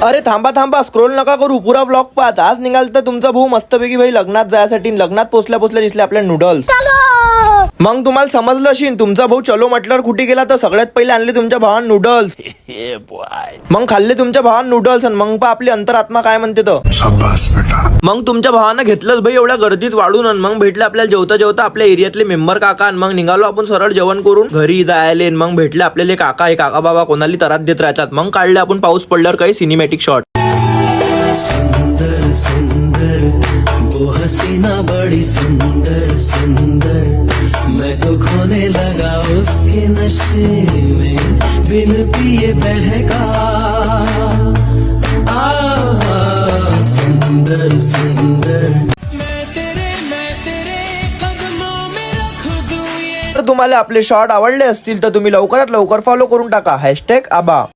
अरे थांबा थांबा, स्क्रोल नका करू, पुरा ब्लॉग पाहत. आज निघाल तर तुमचा भाऊ मस्तपैकी भाई लग्नात जायसाठी. लग्नात पोचल्या दिसले आपल्या नूडल्स. मग तुम्हाला समजलं असेल, तुमचा भाऊ चलो म्हटल्यावर कुठे गेला तर सगळ्यात पहिले आणले तुमच्या भावान नूडल्स. मग खाल्ले तुमच्या भावान नूडल्स आणि मग पा आपली अंतरात्मा काय म्हणते तर. मग तुमच्या भावानं घेतलंच भाई एवढ्या गर्दीत वाढून. आणि मग भेटले आपल्याला जेवता जेवता आपल्या एरियातले मेंबर काका. आणि मग निघालो आपण सरळ जेवण करून घरी जायले. मग भेटले आपल्याला काका. हे काका बाबा कोणाला तरात देत राहतात. मग काढले आपण पाऊस पडल्यावर काही सिनेमॅटिक शॉट. सुंदर सुंदर वो हसीना बड़ी सुंदर सुंदर मैं तो खोने लगा उसके नशे में बिन पिए बहका सुंदर सुंदर मैं तेरे कदमों में रख दूं ये. तर तुम्हाला आपले शॉर्ट आवडले असतील तर तुम्ही लवकरात लवकर फॉलो करून टाका #आबा.